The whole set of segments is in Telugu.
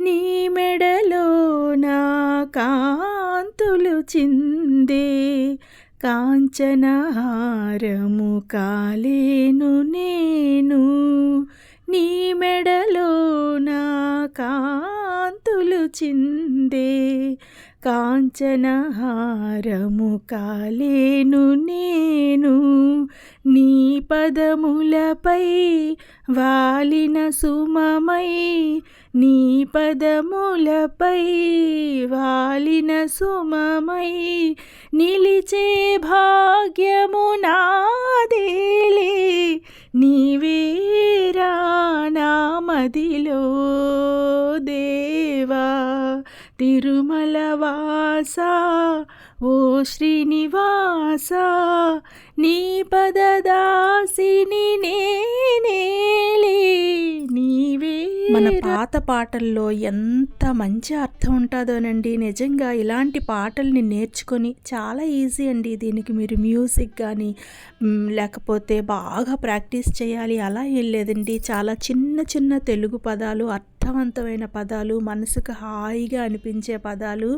నీ మెడలోన కాంతులు చిందే కాంచనహారము కాలేను నేను. నీ మెడలోన కాంతులు చిందే కాంచనహారము కాలేను నేను. నీ పదములపై వాలిన సుమమై, నీ పదములపై వాలిన సుమమై నిలిచే భాగ్యము నాదేలే. నీవేరా నా మదిలో దేవా, తిరుమల వాస ఓ శ్రీనివాస, నీ పదదాసిని నేనేలే. నీవే. మన పాత పాటల్లో ఎంత మంచి అర్థం ఉంటుందోనండి. నిజంగా ఇలాంటి పాటల్ని నేర్చుకొని చాలా ఈజీ అండి. దీనికి మీరు మ్యూజిక్ కానీ లేకపోతే బాగా ప్రాక్టీస్ చేయాలి అలా ఏం లేదండి. చాలా చిన్న చిన్న తెలుగు పదాలు, అర్థవంతమైన పదాలు, మనసుకు హాయిగా అనిపించే పదాలు,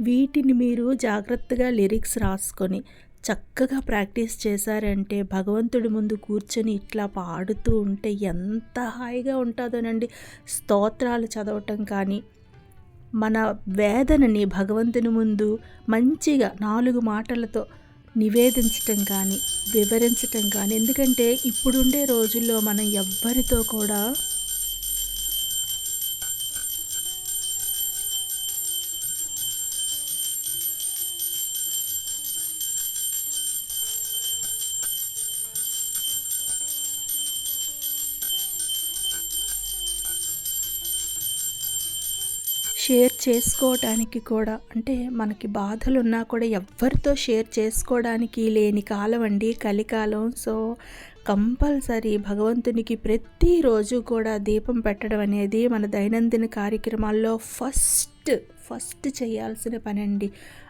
వీటిని మీరు జాగ్రత్తగా లిరిక్స్ రాసుకొని చక్కగా ప్రాక్టీస్ చేశారంటే భగవంతుడి ముందు కూర్చొని ఇట్లా పాడుతూ ఉంటే ఎంత హాయిగా ఉంటుందోనండి. స్తోత్రాలు చదవటం కానీ, మన వేదనని భగవంతుని ముందు మంచిగా 4 మాటలతో నివేదించటం కానీ, వివరించటం కానీ. ఎందుకంటే ఇప్పుడుండే రోజుల్లో మనం ఎవ్వరితో కూడా షేర్ చేసుకోవడానికి కూడా, అంటే మనకి బాధలున్నా కూడా ఎవ్వరితో షేర్ చేసుకోవడానికి లేని కాలం అండి కలికాలం. సో కంపల్సరీ భగవంతునికి ప్రతిరోజు కూడా దీపం పెట్టడం అనేది మన దైనందిన కార్యక్రమాల్లో ఫస్ట్ చేయాల్సిన పని అండి.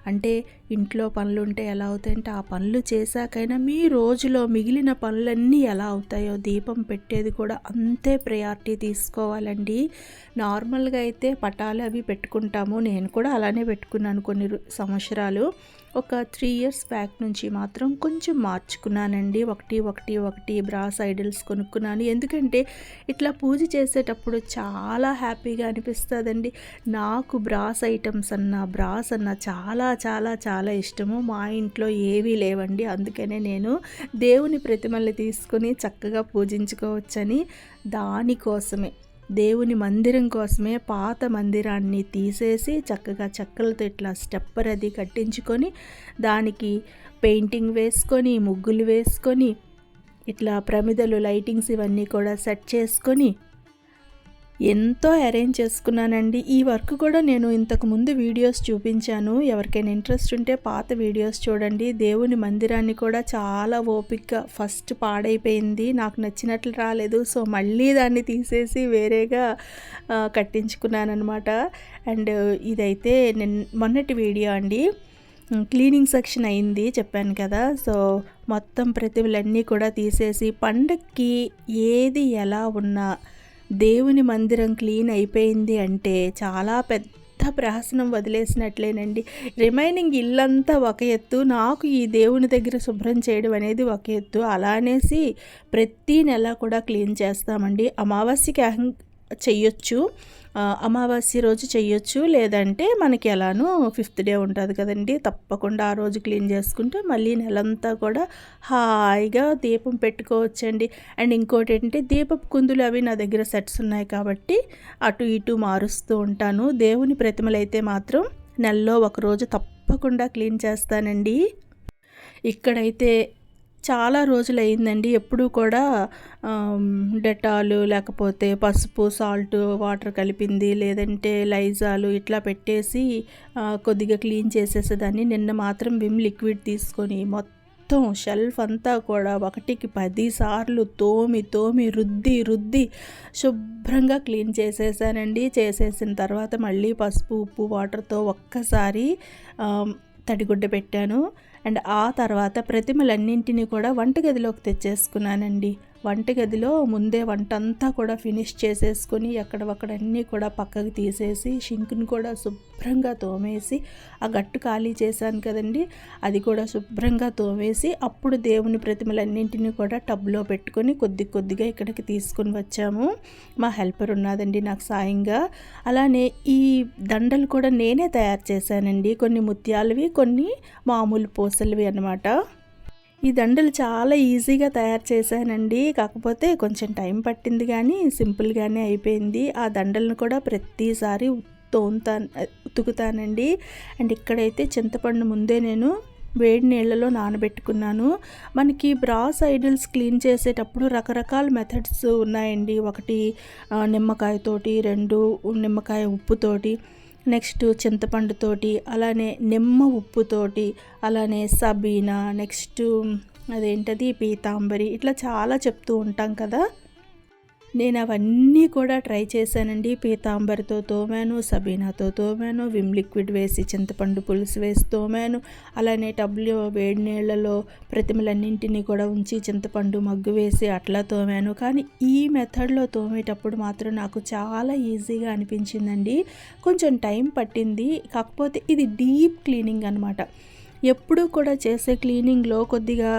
అంటే ఇంట్లో పనులు ఉంటే ఎలా అవుతాయంటే ఆ పనులు చేశాకైనా మీ రోజులో మిగిలిన పనులన్నీ ఎలా అవుతాయో దీపం పెట్టేది కూడా అంతే ప్రయారిటీ తీసుకోవాలండి. నార్మల్గా అయితే పటాలు అవి పెట్టుకుంటాము. నేను కూడా అలానే పెట్టుకున్నాను కొన్ని సంవత్సరాలు. ఒక 3 years బ్యాక్ నుంచి మాత్రం కొంచెం మార్చుకున్నానండి. ఒకటి బ్రాస్ ఐడల్స్ కొనుక్కున్నాను. ఎందుకంటే ఇట్లా పూజ చేసేటప్పుడు చాలా హ్యాపీగా అనిపిస్తుందండి. నాకు బ్రాస్ ఐటమ్స్ బ్రాస్ చాలా చాలా చాలా ఇష్టము. మా ఇంట్లో ఏవీ లేవండి. అందుకనే నేను దేవుని ప్రతిమల్ని తీసుకొని చక్కగా పూజించుకోవచ్చని, దానికోసమే దేవుని మందిరం కోసమే పాత మందిరాన్ని తీసేసి చక్కగా చెక్కలతో ఇట్లా స్టెప్పర్ అది కట్టించుకొని దానికి పెయింటింగ్ వేసుకొని, ముగ్గులు వేసుకొని, ఇట్లా ప్రమిదలు, లైటింగ్స్ ఇవన్నీ కూడా సెట్ చేసుకొని ఎంతో అరేంజ్ చేసుకున్నానండి. ఈ వర్క్ కూడా నేను ఇంతకుముందు వీడియోస్ చూపించాను. ఎవరికైనా ఇంట్రెస్ట్ ఉంటే పాత వీడియోస్ చూడండి. దేవుని మందిరాన్ని కూడా చాలా ఓపికగా ఫస్ట్ పాడైపోయింది, నాకు నచ్చినట్లు రాలేదు. సో మళ్ళీ దాన్ని తీసేసి వేరేగా కట్టించుకున్నాను అనమాట. అండ్ ఇదైతే మొన్నటి వీడియో అండి. క్లీనింగ్ సెక్షన్ అయింది చెప్పాను కదా. సో మొత్తం ప్రతిభలన్నీ కూడా తీసేసి పండక్కి ఏది ఎలా ఉన్నా దేవుని మందిరం క్లీన్ అయిపోయింది అంటే చాలా పెద్ద ప్రహసనం వదిలేసినట్లేనండి. రిమైనింగ్ ఇల్లంతా ఒక ఎత్తు, నాకు ఈ దేవుని దగ్గర శుభ్రం చేయడం అనేది ఒక ఎత్తు. అలా అనేసి ప్రతి నెల కూడా క్లీన్ చేస్తామండి. అమావాస్యకి చెయ్యొచ్చు, అమావాస్య రోజు చెయ్యొచ్చు, లేదంటే మనకి ఎలానో 5th డే ఉంటుంది కదండి, తప్పకుండా ఆ రోజు క్లీన్ చేసుకుంటే మళ్ళీ నెలంతా కూడా హాయిగా దీపం పెట్టుకోవచ్చండి. అండ్ ఇంకోటి ఏంటంటే దీపపు కుందులు అవి నా దగ్గర సెట్స్ ఉన్నాయి కాబట్టి అటు ఇటు మారుస్తూ ఉంటాను. దేవుని ప్రతిమలు అయితే మాత్రం నెలలో ఒకరోజు తప్పకుండా క్లీన్ చేస్తానండి. ఇక్కడైతే చాలా రోజులు అయిందండి. ఎప్పుడూ కూడా డెటాలు లేకపోతే పసుపు, సాల్ట్, వాటర్ కలిపింది, లేదంటే లైజాలు ఇట్లా పెట్టేసి కొద్దిగా క్లీన్ చేసేసేదాన్ని. నిన్న మాత్రం విమ్ లిక్విడ్ తీసుకొని మొత్తం షెల్ఫ్ అంతా కూడా 1కి 10 సార్లు తోమి రుద్ది శుభ్రంగా క్లీన్ చేసేసానండి. చేసేసిన తర్వాత మళ్ళీ పసుపు, ఉప్పు, వాటర్తో ఒక్కసారి తడిగుడ్డ పెట్టాను. అండ్ ఆ తర్వాత ప్రతిమలన్నింటినీ కూడా వంటగదిలోకి తెచ్చేసుకున్నానండి. వంటగదిలో ముందే వంటంతా కూడా ఫినిష్ చేసేసుకొని ఎక్కడొక్కడ అన్నీ కూడా పక్కకు తీసేసి షింక్ని కూడా శుభ్రంగా తోమేసి ఆ గట్టు ఖాళీ చేశాను కదండి, అది కూడా శుభ్రంగా తోమేసి అప్పుడు దేవుని ప్రతిమలన్నింటినీ కూడా టబ్లో పెట్టుకొని కొద్దిగా ఇక్కడికి తీసుకొని వచ్చాము. మా హెల్పర్ ఉన్నదండి నాకు సాయంగా. అలానే ఈ దండలు కూడా నేనే తయారు చేశానండి, కొన్ని ముత్యాలవి కొన్ని మామూలు పూసలవి అన్నమాట. ఈ దండలు చాలా ఈజీగా తయారు చేశానండి, కాకపోతే కొంచెం టైం పట్టింది కానీ సింపుల్గానే అయిపోయింది. ఆ దండలను కూడా ప్రతిసారి ఉతుకుతానండి. అండ్ ఇక్కడైతే చింతపండు ముందే నేను వేడి నీళ్ళలో నానబెట్టుకున్నాను. మనకి బ్రాస్ ఐడల్స్ క్లీన్ చేసేటప్పుడు రకరకాల మెథడ్స్ ఉన్నాయండి. ఒకటి నిమ్మకాయతోటి, 2 నిమ్మకాయ ఉప్పుతోటి, నెక్స్ట్ చింతపండుతోటి, అలానే నిమ్మ ఉప్పుతోటి, అలానే సబీనా, నెక్స్ట్ అదేంటది పీతాంబరి, ఇట్లా చాలా చెప్తూ ఉంటాం కదా. నేను అవన్నీ కూడా ట్రై చేశానండి. పీతాంబరితో తోమాను, సబీనాతో తోమాను, విమ్ లిక్విడ్ వేసి చింతపండు పులుసు వేసి తోమాను, అలానే టబ్లో వేడి నీళ్ళలో ప్రతిమలన్నింటినీ కూడా ఉంచి చింతపండు మగ్గు వేసి అట్లా తోమాను. కానీ ఈ మెథడ్లో తోమేటప్పుడు మాత్రం నాకు చాలా ఈజీగా అనిపించిందండి. కొంచెం టైం పట్టింది, కాకపోతే ఇది డీప్ క్లీనింగ్ అనమాట. ఎప్పుడూ కూడా చేసే క్లీనింగ్లో కొద్దిగా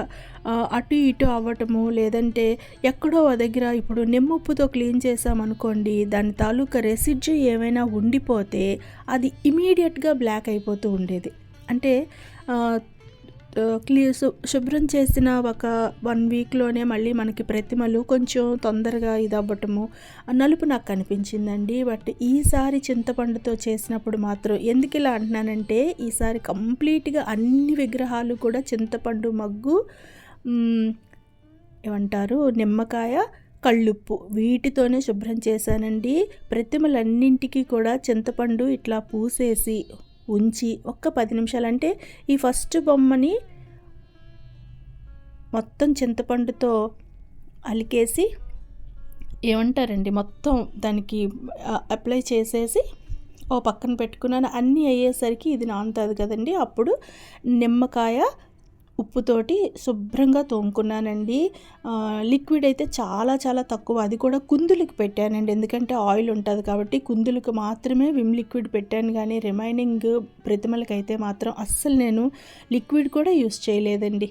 అటు ఇటు అవ్వటము, లేదంటే ఎక్కడో దగ్గర ఇప్పుడు నిమ్మప్పుతో క్లీన్ చేసామనుకోండి, దాని తాలూకా రెసిడ్యూ ఏమైనా ఉండిపోతే అది ఇమీడియట్గా బ్లాక్ అయిపోతూ ఉండేది. అంటే శుభ్రం చేసిన ఒక 1 వీక్లోనే మళ్ళీ మనకి ప్రతిమలు కొంచెం తొందరగా ఇదవ్వటము, నలుపు నాకు కనిపించిందండి. బట్ ఈసారి చింతపండుతో చేసినప్పుడు మాత్రం ఎందుకు ఇలా అంటున్నానంటే, ఈసారి కంప్లీట్గా అన్ని విగ్రహాలు కూడా చింతపండు మగ్గు, ఏమంటారు నిమ్మకాయ, కళ్ళుప్పు వీటితోనే శుభ్రం చేశానండి. ప్రతిమలన్నింటికి కూడా చింతపండు ఇట్లా పూసేసి ఉంచి ఒక్క 10 నిమిషాలు, అంటే ఈ ఫస్ట్ బొమ్మని మొత్తం చింతపండుతో అలికేసి ఏమంటారండి మొత్తం దానికి అప్లై చేసేసి ఓ పక్కన పెట్టుకున్నాను. అన్నీ అయ్యేసరికి ఇది నానుతుంది కదండి, అప్పుడు నిమ్మకాయ ఉప్పుతోటి శుభ్రంగా తోముకున్నానండి. లిక్విడ్ అయితే చాలా చాలా తక్కువ, అది కూడా కుందులకి పెట్టానండి, ఎందుకంటే ఆయిల్ ఉంటుంది కాబట్టి కుందులకు మాత్రమే విమ్ లిక్విడ్ పెట్టాను. కానీ రిమైనింగ్ ప్రతిమలకైతే మాత్రం అస్సలు నేను లిక్విడ్ కూడా యూస్ చేయలేదండి.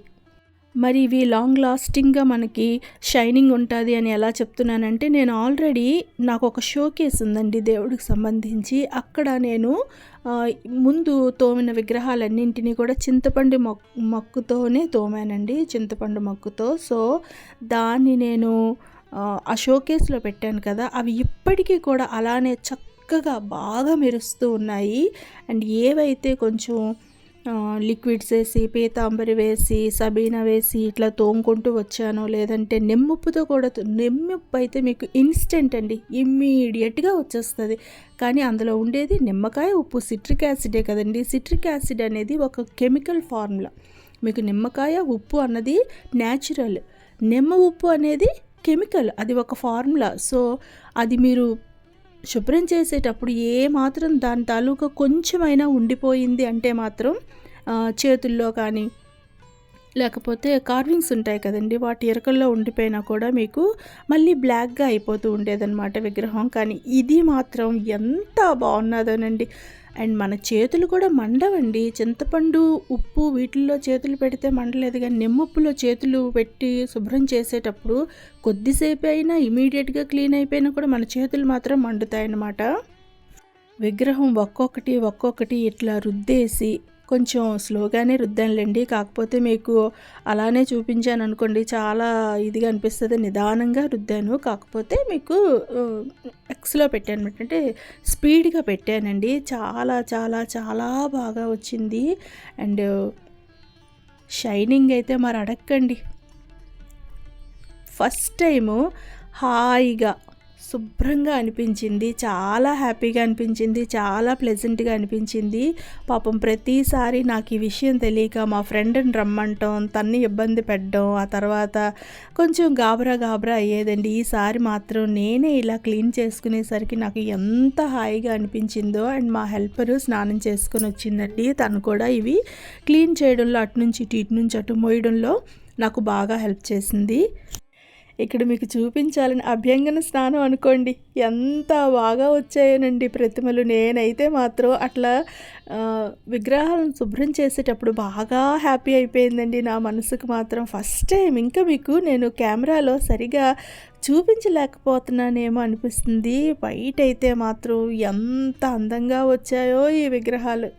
మరి ఇవి లాంగ్ లాస్టింగ్గా మనకి షైనింగ్ ఉంటుంది అని ఎలా చెప్తున్నానంటే, నేను ఆల్రెడీ నాకు ఒక షో కేస్ ఉందండి దేవుడికి సంబంధించి, అక్కడ నేను ముందు తోమిన విగ్రహాలన్నింటినీ కూడా చింతపండు మక్కుతోనే తోమానండి, చింతపండు మక్కుతో. సో దాన్ని నేను ఆ షో కేస్లో పెట్టాను కదా, అవి ఇప్పటికీ కూడా అలానే చక్కగా బాగా మెరుస్తూ ఉన్నాయి. అండ్ ఏవైతే కొంచెం లిక్విడ్స్ వేసి, పీతాంబరి వేసి, సబీనా వేసి ఇట్లా తోముకుంటూ వచ్చానో, లేదంటే నిమ్మప్పుతో కూడా, నిమ్మప్పు అయితే మీకు ఇన్స్టెంట్ అండి, ఇమ్మీడియట్గా వచ్చేస్తుంది. కానీ అందులో ఉండేది నిమ్మకాయ ఉప్పు, సిట్రిక్ యాసిడే కదండి. సిట్రిక్ యాసిడ్ అనేది ఒక కెమికల్ ఫార్ములా. మీకు నిమ్మకాయ ఉప్పు అన్నది న్యాచురల్, నిమ్మ ఉప్పు అనేది కెమికల్, అది ఒక ఫార్ములా. సో అది మీరు శుభ్రం చేసేటప్పుడు ఏ మాత్రం దాని తాలూకా కొంచెమైనా ఉండిపోయింది అంటే మాత్రం చేతుల్లో కానీ, లేకపోతే కార్వింగ్స్ ఉంటాయి కదండి, వాటి ఎరకల్లో ఉండిపోయినా కూడా మీకు మళ్ళీ బ్లాక్గా అయిపోతూ ఉండేదన్నమాట విగ్రహం. కానీ ఇది మాత్రం ఎంత బాగున్నదోనండి. అండ్ మన చేతులు కూడా మండవండి. చింతపండు ఉప్పు వీటిల్లో చేతులు పెడితే మండలేదు, కానీ నిమ్మప్పులో చేతులు పెట్టి శుభ్రం చేసేటప్పుడు కొద్దిసేపు అయినా ఇమీడియట్గా క్లీన్ అయిపోయినా కూడా మన చేతులు మాత్రం మండుతాయన్నమాట. విగ్రహం ఒక్కొక్కటి ఇట్లా రుద్దేసి, కొంచెం స్లోగానే రుద్దానులేండి, కాకపోతే మీకు అలానే చూపించాను అనుకోండి చాలా ఇదిగా అనిపిస్తుంది, నిదానంగా రుద్దాను. కాకపోతే మీకు ఎక్స్లో పెట్టాను, అంటే స్పీడ్గా పెట్టానండి. చాలా చాలా చాలా బాగా వచ్చింది. అండ్ షైనింగ్ అయితే మరి అడక్కండి. ఫస్ట్ టైము హాయిగా శుభ్రంగా అనిపించింది, చాలా హ్యాపీగా అనిపించింది, చాలా ప్లెజెంట్గా అనిపించింది. పాపం ప్రతిసారి నాకు ఈ విషయం తెలియక మా ఫ్రెండ్ని రమ్మంటాం, తన్ని ఇబ్బంది పెట్టడం, ఆ తర్వాత కొంచెం గాబరా అయ్యేదండి. ఈసారి మాత్రం నేనే ఇలా క్లీన్ చేసుకునేసరికి నాకు ఎంత హాయిగా అనిపించిందో. అండ్ మా హెల్పరు స్నానం చేసుకొని వచ్చిందండి, తను కూడా ఇవి క్లీన్ చేయడంలో అటు నుంచి ఇటు నుంచి అటు మోయడంలో నాకు బాగా హెల్ప్ చేసింది. ఇక్కడ మీకు చూపించాలని అభ్యంగన స్నానం అనుకోండి, ఎంత బాగా వచ్చాయోనండి ప్రతిమలు. నేనైతే మాత్రం అట్లా విగ్రహాలను శుభ్రం చేసేటప్పుడు బాగా హ్యాపీ అయిపోయిందండి నా మనసుకు మాత్రం. ఫస్ట్ టైం ఇంకా మీకు నేను కెమెరాలో సరిగా చూపించలేకపోతున్నానేమో అనిపిస్తుంది. బయటైతే మాత్రం ఎంత అందంగా వచ్చాయో ఈ విగ్రహాలు.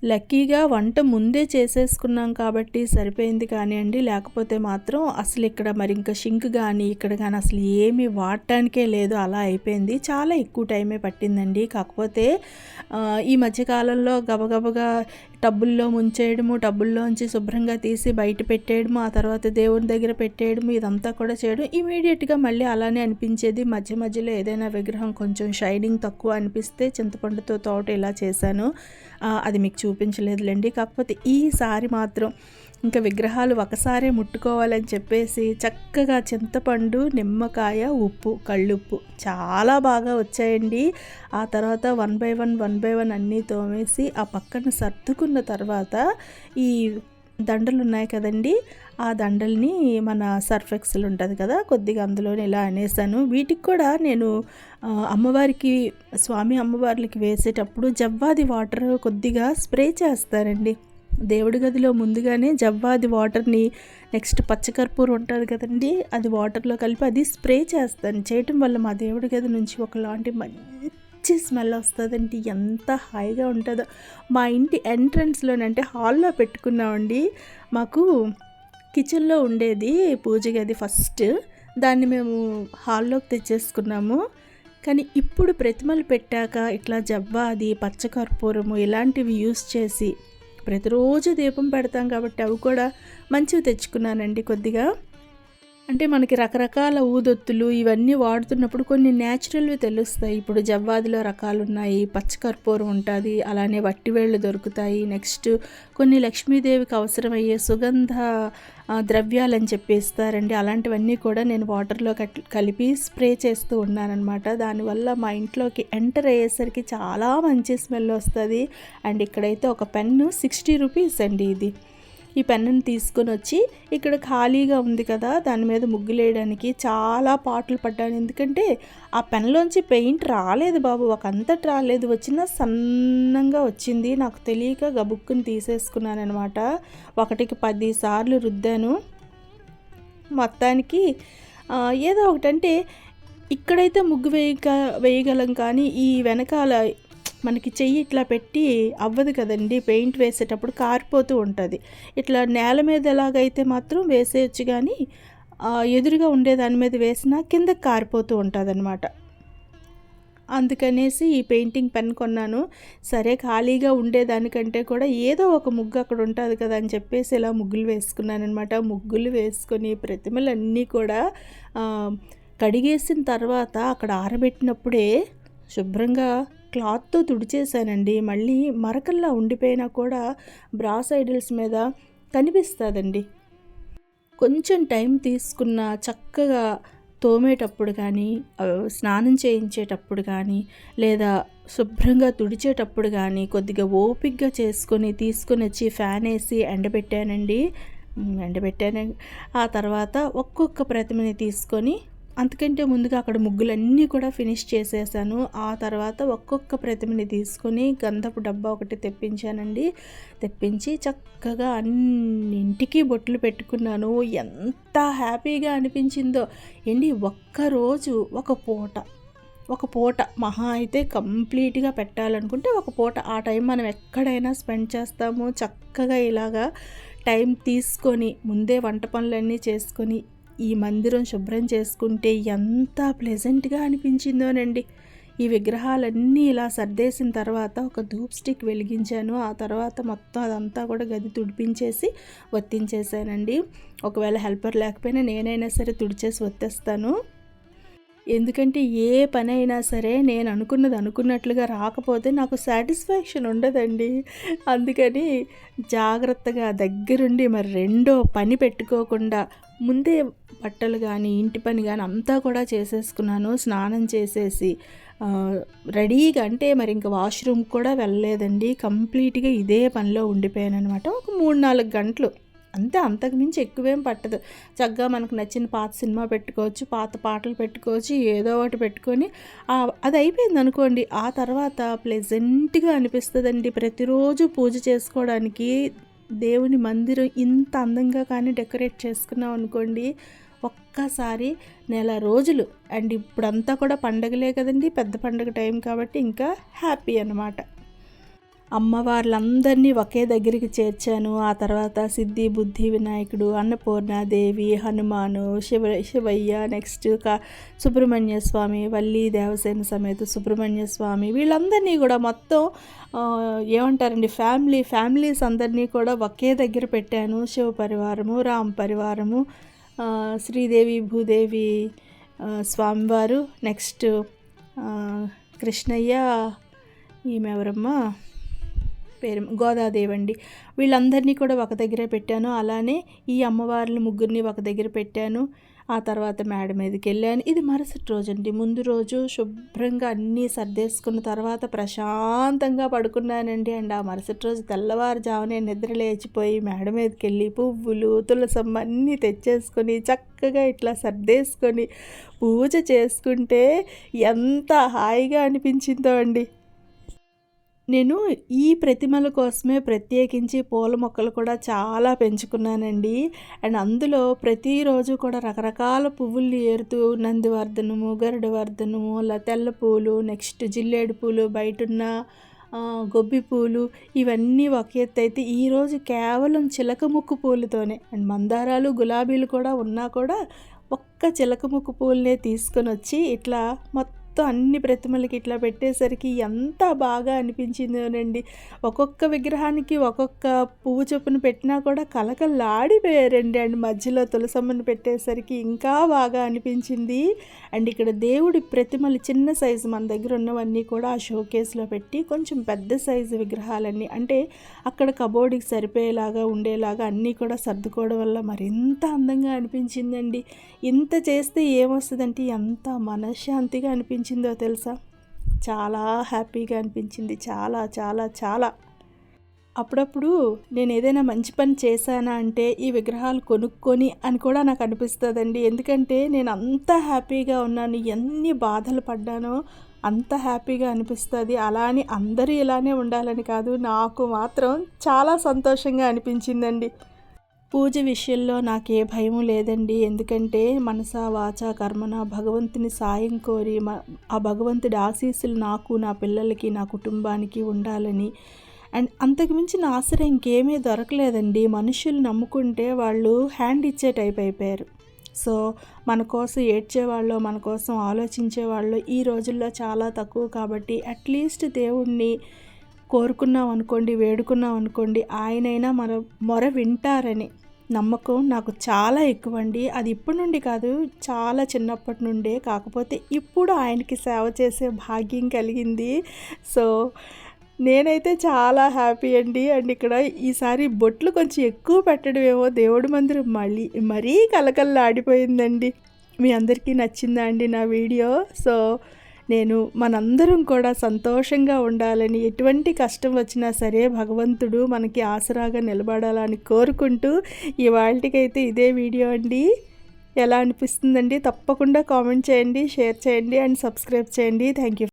లక్కీగా వంట ముందే చేసేసుకున్నాం కాబట్టి సరిపోయింది కానివ్వండి, లేకపోతే మాత్రం అసలు ఇక్కడ మరి ఇంకా షింక్ కానీ ఇక్కడ కానీ అసలు ఏమీ వాడటానికే లేదు, అలా అయిపోయింది. చాలా ఎక్కువ టైమే పట్టిందండి. కాకపోతే ఈ మధ్యకాలంలో గబగబగా టబ్బుల్లో ముంచేయడము, టబ్బుల్లోంచి శుభ్రంగా తీసి బయట పెట్టేయడము, ఆ తర్వాత దేవుని దగ్గర పెట్టేయడము, ఇదంతా కూడా చేయడం ఇమీడియట్గా మళ్ళీ అలానే అనిపించేది. మధ్య మధ్యలో ఏదైనా విగ్రహం కొంచెం షైనింగ్ తక్కువ అనిపిస్తే చింతపండుతో తోట ఇలా చేశాను. అది మీకు చూపించలేదులేండి. కాకపోతే ఈసారి మాత్రం ఇంకా విగ్రహాలు ఒకసారే ముట్టుకోవాలని చెప్పేసి చక్కగా చింతపండు, నిమ్మకాయ, ఉప్పు, కళ్ళుప్పు చాలా బాగా వచ్చాయండి. ఆ తర్వాత 1 బై 1 అన్నీ తోమేసి ఆ పక్కన సర్దుకున్న తర్వాత ఈ దండలు ఉన్నాయి కదండి, ఆ దండల్ని మన సర్ఫ్ ఎక్సెల్ ఉంటుంది కదా, కొద్దిగా అందులోనే ఇలా అనేసాను. వీటికి కూడా నేను అమ్మవారికి స్వామి అమ్మవార్లకి వేసేటప్పుడు జవ్వాది వాటర్ కొద్దిగా స్ప్రే చేస్తానండి. దేవుడి గదిలో ముందుగానే జవ్వాది వాటర్ని, నెక్స్ట్ పచ్చకర్పూరం ఉంటుంది కదండి, అది వాటర్లో కలిపి అది స్ప్రే చేస్తాను. చేయటం వల్ల మా దేవుడి గది నుంచి ఒకలాంటి మంచి స్మెల్ వస్తుందండి. ఎంత హాయిగా ఉంటుందో. మా ఇంటి ఎంట్రన్స్లోనంటే హాల్లో పెట్టుకున్నామండి. మాకు కిచెన్లో ఉండేది పూజ గది ఫస్ట్, దాన్ని మేము హాల్లోకి తెచ్చేసుకున్నాము. కానీ ఇప్పుడు ప్రతిమలు పెట్టాక ఇట్లా జవ్వాది, పచ్చకర్పూరము ఇలాంటివి యూస్ చేసి ప్రతిరోజు దీపం పెడతాం కాబట్టి అవి కూడా మంచివి తెచ్చుకున్నానండి కొద్దిగా. అంటే మనకి రకరకాల ఊదొత్తులు ఇవన్నీ వాడుతున్నప్పుడు కొన్ని న్యాచురల్వి తెలుస్తాయి. ఇప్పుడు జవ్వాదిలో రకాలు ఉన్నాయి, పచ్చకర్పూరం ఉంటుంది, అలానే వట్టివేళ్ళు దొరుకుతాయి. నెక్స్ట్ కొన్ని లక్ష్మీదేవికి అవసరమయ్యే సుగంధ ద్రవ్యాలని చెప్పి ఇస్తారండి. అలాంటివన్నీ కూడా నేను వాటర్లో కలిపి స్ప్రే చేస్తూ ఉన్నానన్నమాట. దానివల్ల మా ఇంట్లోకి ఎంటర్ అయ్యేసరికి చాలా మంచి స్మెల్ వస్తుంది. అండ్ ఇక్కడైతే ఒక పెన్ను 60 రూపీస్ అండి ఇది. ఈ పెన్నుని తీసుకొని వచ్చి ఇక్కడ ఖాళీగా ఉంది కదా, దాని మీద ముగ్గులేయడానికి చాలా పాటలు పడ్డాను. ఎందుకంటే ఆ పెన్లోంచి పెయింట్ రాలేదు బాబు, ఒకంతటి రాలేదు, వచ్చిన సన్నంగా వచ్చింది. నాకు తెలియక గబుక్కుని తీసేసుకున్నాను అనమాట. 1కి 10 సార్లు రుద్దాను. మొత్తానికి ఏదో ఒకటంటే ఇక్కడైతే ముగ్గు వేయగలం, కానీ ఈ వెనకాల మనకి చెయ్యి ఇట్లా పెట్టి అవ్వదు కదండి, పెయింట్ వేసేటప్పుడు కారిపోతూ ఉంటుంది. ఇట్లా నేల మీద ఎలాగైతే మాత్రం వేసేయచ్చు, కానీ ఎదురుగా ఉండే దాని మీద వేసినా కిందకి కారిపోతూ ఉంటుంది అనమాట. అందుకనేసి ఈ పెయింటింగ్ పెన్ కొన్నాను. సరే ఖాళీగా ఉండేదానికంటే కూడా ఏదో ఒక ముగ్గు అక్కడ ఉంటుంది కదా అని చెప్పేసి ఇలా ముగ్గులు వేసుకున్నాను అనమాట. ముగ్గులు వేసుకొని ప్రతిమలన్నీ కూడా కడిగేసిన తర్వాత అక్కడ ఆరబెట్టినప్పుడే శుభ్రంగా క్లాత్తో తుడిచేసానండి. మళ్ళీ మరకల్లా ఉండిపోయినా కూడా బ్రాస్ ఐడల్స్ మీద కనిపిస్తుందండి. కొంచెం టైం తీసుకున్న చక్కగా తోమేటప్పుడు కానీ, స్నానం చేయించేటప్పుడు కానీ, లేదా శుభ్రంగా తుడిచేటప్పుడు కానీ కొద్దిగా ఓపికగా చేసుకొని తీసుకొని వచ్చి ఫ్యాన్ వేసి ఎండబెట్టాను. ఆ తర్వాత ఒక్కొక్క ప్రతిమని తీసుకొని, అంతకంటే ముందుగా అక్కడ ముగ్గులన్నీ కూడా ఫినిష్ చేసేసాను. ఆ తర్వాత ఒక్కొక్క ప్రతిమని తీసుకొని గంధపు డబ్బా ఒకటి తెప్పించానండి. తెప్పించి చక్కగా అన్నింటికి బొట్లు పెట్టుకున్నాను. ఎంత హ్యాపీగా అనిపించిందో ఏంటి. ఒక్కరోజు ఒక పూట మహా అయితే కంప్లీట్గా పెట్టాలనుకుంటే ఒక పూట, ఆ టైం మనం ఎక్కడైనా స్పెండ్ చేస్తాము. చక్కగా ఇలాగా టైం తీసుకొని ముందే వంట పనులన్నీ చేసుకొని ఈ మందిరం శుభ్రం చేసుకుంటే ఎంత ప్లెజెంట్గా అనిపించిందోనండి. ఈ విగ్రహాలన్నీ ఇలా సర్దేసిన తర్వాత ఒక ధూప్ స్టిక్ వెలిగించాను. ఆ తర్వాత మొత్తం అదంతా కూడా గది తుడిపించేసి ఒత్తించేసానండి. ఒకవేళ హెల్పర్ లేకపోయినా నేనైనా సరే తుడిచేసి ఒత్తేస్తాను. ఎందుకంటే ఏ పని అయినా సరే నేను అనుకున్నది అనుకున్నట్లుగా రాకపోతే నాకు సాటిస్ఫాక్షన్ ఉండదండి. అందుకని జాగ్రత్తగా దగ్గరుండి మరి రెండో పని పెట్టుకోకుండా ముందే బట్టలు కానీ ఇంటి పని కానీ అంతా కూడా చేసేసుకున్నాను. స్నానం చేసేసి రెడీగా, అంటే మరి ఇంకా వాష్రూమ్ కూడా వెళ్ళలేదండి. కంప్లీట్గా ఇదే పనిలో ఉండిపోయాను అనమాట. ఒక 3-4 గంటలు అంతే, అంతకుమించి ఎక్కువేం పట్టదు. చక్కగా మనకు నచ్చిన పాత సినిమా పెట్టుకోవచ్చు, పాత పాటలు పెట్టుకోవచ్చు, ఏదో ఒకటి పెట్టుకొని అది అయిపోయింది అనుకోండి. ఆ తర్వాత ప్లెజెంట్గా అనిపిస్తుందండి. ప్రతిరోజు పూజ చేసుకోవడానికి దేవుని మందిరం ఇంత అందంగా కానీ డెకరేట్ చేసుకున్నాం అనుకోండి, ఒక్కసారి నెల రోజులు. అండ్ ఇప్పుడంతా కూడా పండగలే కదండి, పెద్ద పండగ టైం కాబట్టి ఇంకా హ్యాపీ అన్నమాట. అమ్మవార్లందరినీ ఒకే దగ్గరికి చేర్చాను. ఆ తర్వాత సిద్ధి బుద్ధి వినాయకుడు, అన్నపూర్ణాదేవి, హనుమాను, శివయ్య, నెక్స్ట్ సుబ్రహ్మణ్య స్వామి, వల్లి దేవసేన సమేత సుబ్రహ్మణ్య స్వామి, వీళ్ళందరినీ కూడా మొత్తం ఏమంటారండి ఫ్యామిలీస్ అందరినీ కూడా ఒకే దగ్గర పెట్టాను. శివ పరివారము, రామ పరివారము, శ్రీదేవి భూదేవి స్వామివారు, నెక్స్ట్ కృష్ణయ్య, ఈమె ఎవరమ్మా పేరు గోదాదేవి అండి, వీళ్ళందరినీ కూడా ఒక దగ్గరే పెట్టాను. అలానే ఈ అమ్మవార్ల ముగ్గురిని ఒక దగ్గర పెట్టాను. ఆ తర్వాత మేడ మీదకి వెళ్ళాను. ఇది మరుసటి రోజు అండి. ముందు రోజు శుభ్రంగా అన్నీ సర్దేసుకున్న తర్వాత ప్రశాంతంగా పడుకున్నానండి. అండ్ ఆ మరుసటి రోజు తెల్లవారుజామునే నిద్ర లేచిపోయి మేడ మీదకి వెళ్ళి పువ్వులు, తులసమ్మ అన్నీ తెచ్చేసుకొని చక్కగా ఇట్లా సర్దేసుకొని పూజ చేసుకుంటే ఎంత హాయిగా అనిపించిందో అండి. నేను ఈ ప్రతిమల కోసమే ప్రత్యేకించి పూల మొక్కలు కూడా చాలా పెంచుకున్నానండి. అండ్ అందులో ప్రతిరోజు కూడా రకరకాల పువ్వుల్ని ఏరుతూ నందివర్ధనము, గరుడవర్ధనము, తెల్ల పూలు, నెక్స్ట్ జిల్లేడు పూలు, బయటున్న గొబ్బి పూలు, ఇవన్నీ ఒక ఎత్తు అయితే ఈరోజు కేవలం చిలక ముక్కు పూలతోనే, అండ్ మందారాలు, గులాబీలు కూడా ఉన్నా కూడా ఒక్క చిలక ముక్కు పూలనే తీసుకొని వచ్చి ఇట్లా మొత్తం అన్ని ప్రతిమలకి ఇట్లా పెట్టేసరికి ఎంత బాగా అనిపించిందోనండి. ఒక్కొక్క విగ్రహానికి ఒక్కొక్క పువ్వు చొప్పున పెట్టినా కూడా కలకల్లాడిపోయారండి. అండ్ మధ్యలో తులసమ్మని పెట్టేసరికి ఇంకా బాగా అనిపించింది. అండ్ ఇక్కడ దేవుడి ప్రతిమలు చిన్న సైజు మన దగ్గర ఉన్నవన్నీ కూడా ఆ షోకేస్లో పెట్టి కొంచెం పెద్ద సైజు విగ్రహాలన్నీ, అంటే అక్కడ కబోర్డ్కి సరిపోయేలాగా ఉండేలాగా అన్నీ కూడా సర్దుకోవడం వల్ల మరింత అందంగా అనిపించిందండి. ఇంత చేస్తే ఏమొస్తుందంటే ఎంత మనశ్శాంతిగా అనిపించిందో తెలుసా. చాలా హ్యాపీగా అనిపించింది, చాలా చాలా చాలా. అప్పుడప్పుడు నేను ఏదైనా మంచి పని చేశానా అంటే ఈ విగ్రహాలు కొనుక్కొని అని కూడా నాకు అనిపిస్తుందండి. ఎందుకంటే నేను అంత హ్యాపీగా ఉన్నాను, ఎన్ని బాధలు పడ్డానో అంత హ్యాపీగా అనిపిస్తుంది. అలా అని అందరూ ఇలానే ఉండాలని కాదు, నాకు మాత్రం చాలా సంతోషంగా అనిపించిందండి. పూజ విషయంలో నాకే భయం లేదండి. ఎందుకంటే మనసా వాచా కర్మన భగవంతుని సాయం కోరి ఆ భగవంతుడి ఆశీస్సులు నాకు, నా పిల్లలకి, నా కుటుంబానికి ఉండాలని. అండ్ అంతకుమించిన ఆశ్రయం ఇంకేమీ దొరకలేదండి. మనుషులు నమ్ముకుంటే వాళ్ళు హ్యాండ్ ఇచ్చే టైప్ అయిపోయారు. సో మన కోసం ఏడ్చేవాళ్ళు, మన కోసం ఆలోచించేవాళ్ళు ఈ రోజుల్లో చాలా తక్కువ. కాబట్టి అట్లీస్ట్ దేవుణ్ణి కోరుకున్నాం అనుకోండి, వేడుకున్నాం అనుకోండి, ఆయనైనా మన మొర వింటారని నమ్మకం నాకు చాలా ఎక్కువ అండి. అది ఇప్పటి నుండి కాదు, చాలా చిన్నప్పటి నుండే. కాకపోతే ఇప్పుడు ఆయనకి సేవ చేసే భాగ్యం కలిగింది. సో నేనైతే చాలా హ్యాపీ అండి. అండ్ ఇక్కడ ఈసారి బొట్లు కొంచెం ఎక్కువ పెట్టడమేమో దేవుడి మందిరం మరీ కలకల్లాడిపోయిందండి. మీ అందరికీ నచ్చిందా అండి నా వీడియో? సో మనందరం కూడా సంతోషంగా ఉండాలని, ఎటువంటి కష్టం వచ్చినా సరే భగవంతుడు మనకి ఆసరాగా నిలబడాలని కోరుకుంటూ ఇవాళకైతే ఇదే వీడియో అండి. ఎలా అనిపిస్తుందండి? తప్పకుండా కామెంట్ చేయండి, షేర్ చేయండి అండ్ సబ్స్క్రైబ్ చేయండి. Thank you.